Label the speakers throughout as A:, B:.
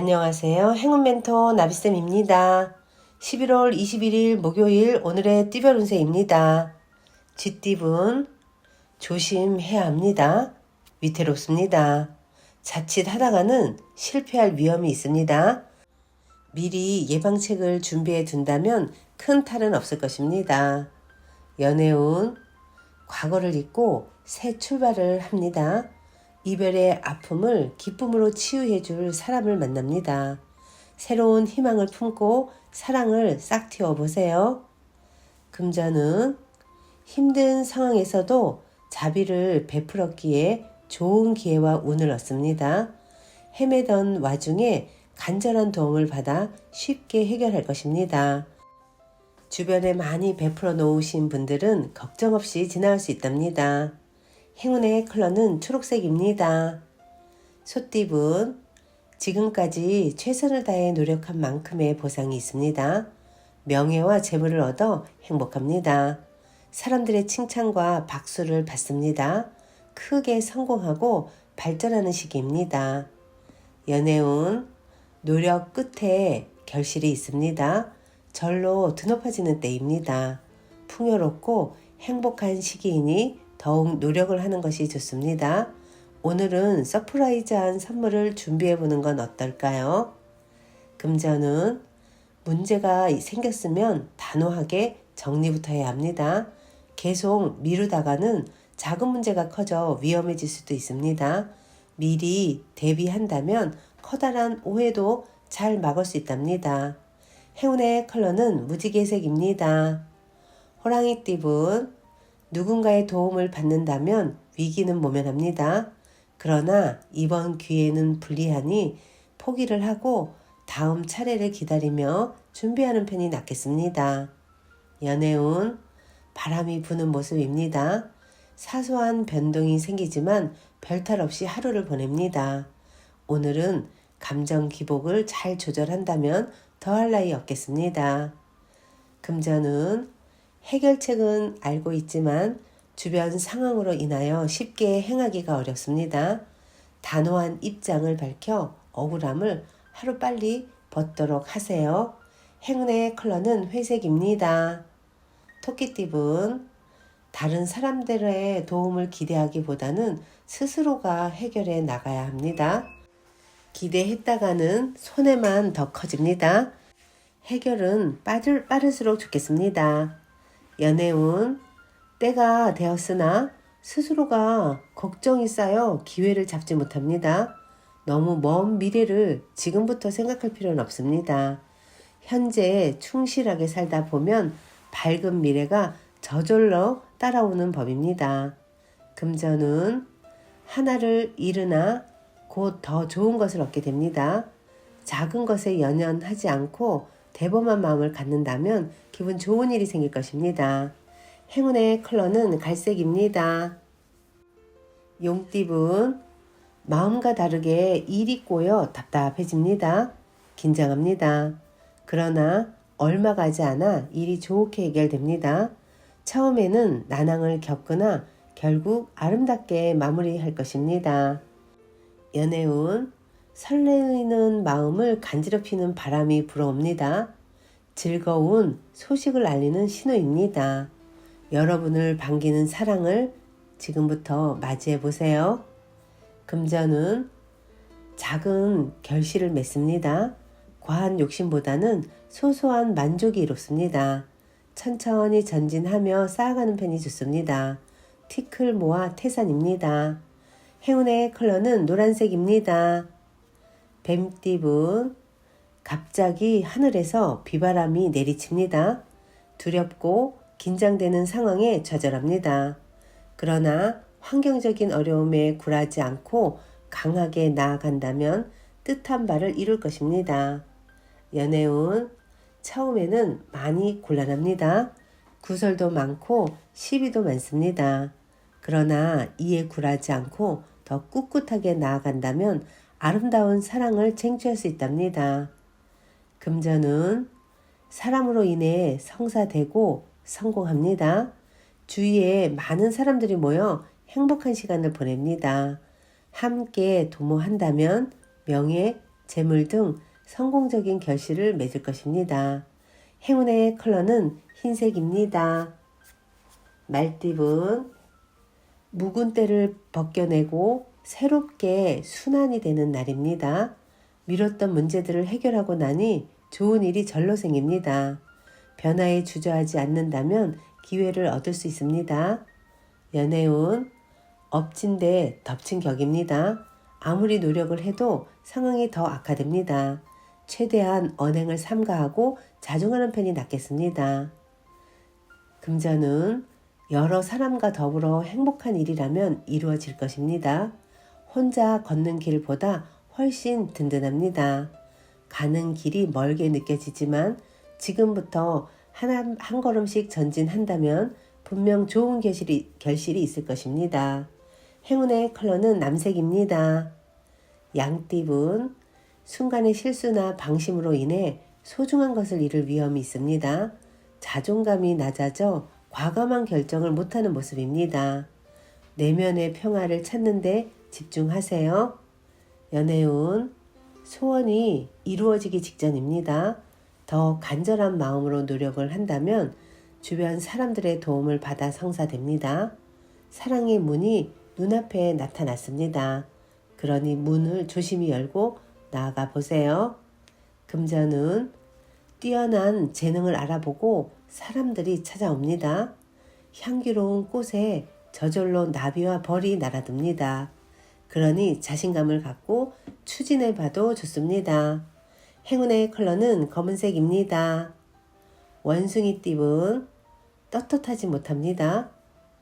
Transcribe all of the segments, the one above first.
A: 안녕하세요. 행운 멘토 나비쌤입니다. 11월 21일 목요일 오늘의 띠별 운세입니다. 쥐띠분 조심해야 합니다. 위태롭습니다. 자칫하다가는 실패할 위험이 있습니다. 미리 예방책을 준비해 둔다면 큰 탈은 없을 것입니다. 연애운 과거를 잊고 새 출발을 합니다. 이별의 아픔을 기쁨으로 치유해 줄 사람을 만납니다. 새로운 희망을 품고 사랑을 싹 틔워보세요. 금전은 힘든 상황에서도 자비를 베풀었기에 좋은 기회와 운을 얻습니다. 헤매던 와중에 간절한 도움을 받아 쉽게 해결할 것입니다. 주변에 많이 베풀어 놓으신 분들은 걱정 없이 지나갈 수 있답니다. 행운의 컬러는 초록색입니다. 소띠분, 지금까지 최선을 다해 노력한 만큼의 보상이 있습니다. 명예와 재물을 얻어 행복합니다. 사람들의 칭찬과 박수를 받습니다. 크게 성공하고 발전하는 시기입니다. 연애운, 노력 끝에 결실이 있습니다. 절로 드높아지는 때입니다. 풍요롭고 행복한 시기이니 더욱 노력을 하는 것이 좋습니다. 오늘은 서프라이즈한 선물을 준비해보는 건 어떨까요? 금전은 문제가 생겼으면 단호하게 정리부터 해야 합니다. 계속 미루다가는 작은 문제가 커져 위험해질 수도 있습니다. 미리 대비한다면 커다란 오해도 잘 막을 수 있답니다. 행운의 컬러는 무지개색입니다. 호랑이띠분, 누군가의 도움을 받는다면 위기는 모면합니다. 그러나 이번 기회는 불리하니 포기를 하고 다음 차례를 기다리며 준비하는 편이 낫겠습니다. 연애운, 바람이 부는 모습입니다. 사소한 변동이 생기지만 별탈 없이 하루를 보냅니다. 오늘은 감정 기복을 잘 조절한다면 더할 나위 없겠습니다. 금전은 해결책은 알고 있지만 주변 상황으로 인하여 쉽게 행하기가 어렵습니다. 단호한 입장을 밝혀 억울함을 하루빨리 벗도록 하세요. 행운의 컬러는 회색입니다. 토끼띠분, 다른 사람들의 도움을 기대하기보다는 스스로가 해결해 나가야 합니다. 기대했다가는 손해만 더 커집니다. 해결은 빠를수록 좋겠습니다. 연애운, 때가 되었으나 스스로가 걱정이 쌓여 기회를 잡지 못합니다. 너무 먼 미래를 지금부터 생각할 필요는 없습니다. 현재에 충실하게 살다 보면 밝은 미래가 저절로 따라오는 법입니다. 금전은 하나를 잃으나 곧 더 좋은 것을 얻게 됩니다. 작은 것에 연연하지 않고 대범한 마음을 갖는다면 기분 좋은 일이 생길 것입니다. 행운의 컬러는 갈색입니다. 용띠분, 마음과 다르게 일이 꼬여 답답해집니다. 긴장합니다. 그러나 얼마 가지 않아 일이 좋게 해결됩니다. 처음에는 난항을 겪으나 결국 아름답게 마무리할 것입니다. 연애운, 설레이는 마음을 간지럽히는 바람이 불어옵니다. 즐거운 소식을 알리는 신호입니다. 여러분을 반기는 사랑을 지금부터 맞이해 보세요. 금전은 작은 결실을 맺습니다. 과한 욕심보다는 소소한 만족이 이롭습니다. 천천히 전진하며 쌓아가는 편이 좋습니다. 티끌 모아 태산입니다. 행운의 컬러는 노란색입니다. 뱀띠분, 갑자기 하늘에서 비바람이 내리칩니다. 두렵고 긴장되는 상황에 좌절합니다. 그러나 환경적인 어려움에 굴하지 않고 강하게 나아간다면 뜻한 바를 이룰 것입니다. 연애운, 처음에는 많이 곤란합니다. 구설도 많고 시비도 많습니다. 그러나 이에 굴하지 않고 더 꿋꿋하게 나아간다면 아름다운 사랑을 쟁취할 수 있답니다. 금전은 사람으로 인해 성사되고 성공합니다. 주위에 많은 사람들이 모여 행복한 시간을 보냅니다. 함께 도모한다면 명예, 재물 등 성공적인 결실을 맺을 것입니다. 행운의 컬러는 흰색입니다. 말띠분, 묵은 때를 벗겨내고 새롭게 순환이 되는 날입니다. 미뤘던 문제들을 해결하고 나니 좋은 일이 절로 생깁니다. 변화에 주저하지 않는다면 기회를 얻을 수 있습니다. 연애운, 엎친 데 덮친 격입니다. 아무리 노력을 해도 상황이 더 악화됩니다. 최대한 언행을 삼가하고 자중하는 편이 낫겠습니다. 금전은 여러 사람과 더불어 행복한 일이라면 이루어질 것입니다. 혼자 걷는 길보다 훨씬 든든합니다. 가는 길이 멀게 느껴지지만 지금부터 한 걸음씩 전진한다면 분명 좋은 결실이 있을 것입니다. 행운의 컬러는 남색입니다. 양띠분, 순간의 실수나 방심으로 인해 소중한 것을 잃을 위험이 있습니다. 자존감이 낮아져 과감한 결정을 못하는 모습입니다. 내면의 평화를 찾는 데 집중하세요. 연애운, 소원이 이루어지기 직전입니다. 더 간절한 마음으로 노력을 한다면 주변 사람들의 도움을 받아 성사됩니다. 사랑의 문이 눈앞에 나타났습니다. 그러니 문을 조심히 열고 나아가 보세요. 금전은 뛰어난 재능을 알아보고 사람들이 찾아옵니다. 향기로운 꽃에 저절로 나비와 벌이 날아듭니다. 그러니 자신감을 갖고 추진해 봐도 좋습니다. 행운의 컬러는 검은색입니다. 원숭이 띠분, 떳떳하지 못합니다.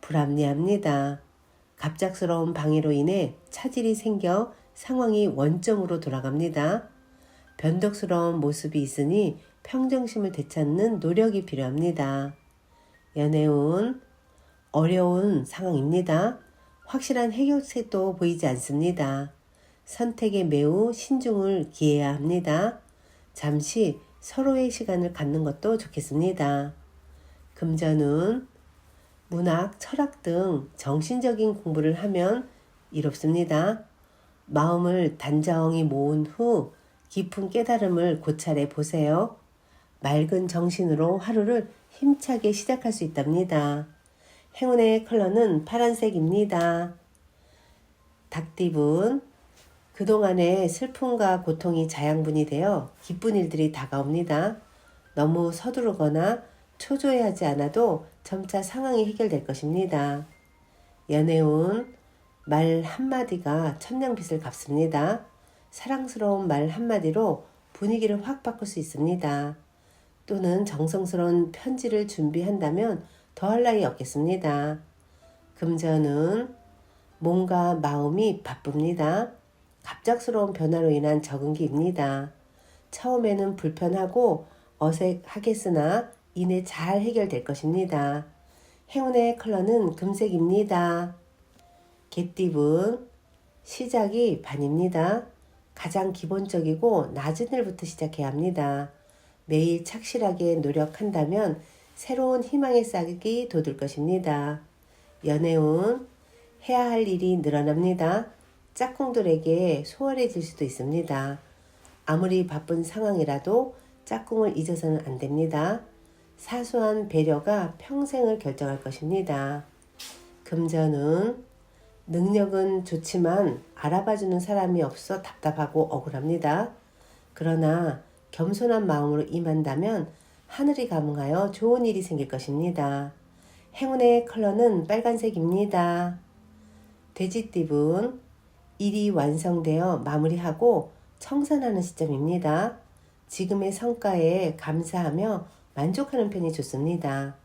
A: 불합리합니다. 갑작스러운 방해로 인해 차질이 생겨 상황이 원점으로 돌아갑니다. 변덕스러운 모습이 있으니 평정심을 되찾는 노력이 필요합니다. 연애운, 어려운 상황입니다. 확실한 해결책도 보이지 않습니다. 선택에 매우 신중을 기해야 합니다. 잠시 서로의 시간을 갖는 것도 좋겠습니다. 금전운, 문학, 철학 등 정신적인 공부를 하면 이롭습니다. 마음을 단정히 모은 후 깊은 깨달음을 고찰해 보세요. 맑은 정신으로 하루를 힘차게 시작할 수 있답니다. 행운의 컬러는 파란색입니다. 닭띠분, 그동안의 슬픔과 고통이 자양분이 되어 기쁜 일들이 다가옵니다. 너무 서두르거나 초조해하지 않아도 점차 상황이 해결될 것입니다. 연애운, 말 한마디가 천냥빚을 갚습니다. 사랑스러운 말 한마디로 분위기를 확 바꿀 수 있습니다. 또는 정성스러운 편지를 준비한다면 더할 나위 없겠습니다. 금전은 몸과 마음이 바쁩니다. 갑작스러운 변화로 인한 적응기입니다. 처음에는 불편하고 어색하겠으나 이내 잘 해결될 것입니다. 행운의 컬러는 금색입니다. 개띠분, 시작이 반입니다. 가장 기본적이고 낮은 일부터 시작해야 합니다. 매일 착실하게 노력한다면 새로운 희망의 싹이 돋을 것입니다. 연애운, 해야 할 일이 늘어납니다. 짝꿍들에게 소홀해질 수도 있습니다. 아무리 바쁜 상황이라도 짝꿍을 잊어서는 안 됩니다. 사소한 배려가 평생을 결정할 것입니다. 금전은 능력은 좋지만 알아봐주는 사람이 없어 답답하고 억울합니다. 그러나 겸손한 마음으로 임한다면 하늘이 감응하여 좋은 일이 생길 것입니다. 행운의 컬러는 빨간색입니다. 돼지띠분, 일이 완성되어 마무리하고 청산하는 시점입니다. 지금의 성과에 감사하며 만족하는 편이 좋습니다.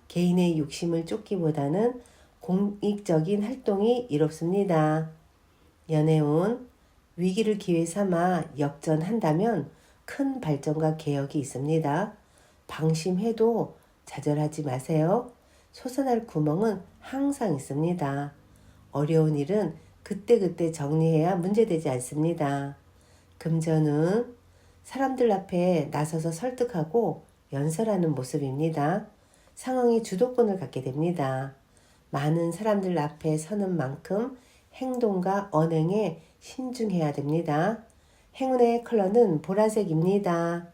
A: 개인의 욕심을 쫓기보다는 공익적인 활동이 이롭습니다. 연애운, 위기를 기회 삼아 역전한다면 큰 발전과 개혁이 있습니다. 방심해도 좌절하지 마세요. 솟아날 구멍은 항상 있습니다. 어려운 일은 그때그때 정리해야 문제되지 않습니다. 금전은 사람들 앞에 나서서 설득하고 연설하는 모습입니다. 상황이 주도권을 갖게 됩니다. 많은 사람들 앞에 서는 만큼 행동과 언행에 신중해야 됩니다. 행운의 컬러는 보라색입니다.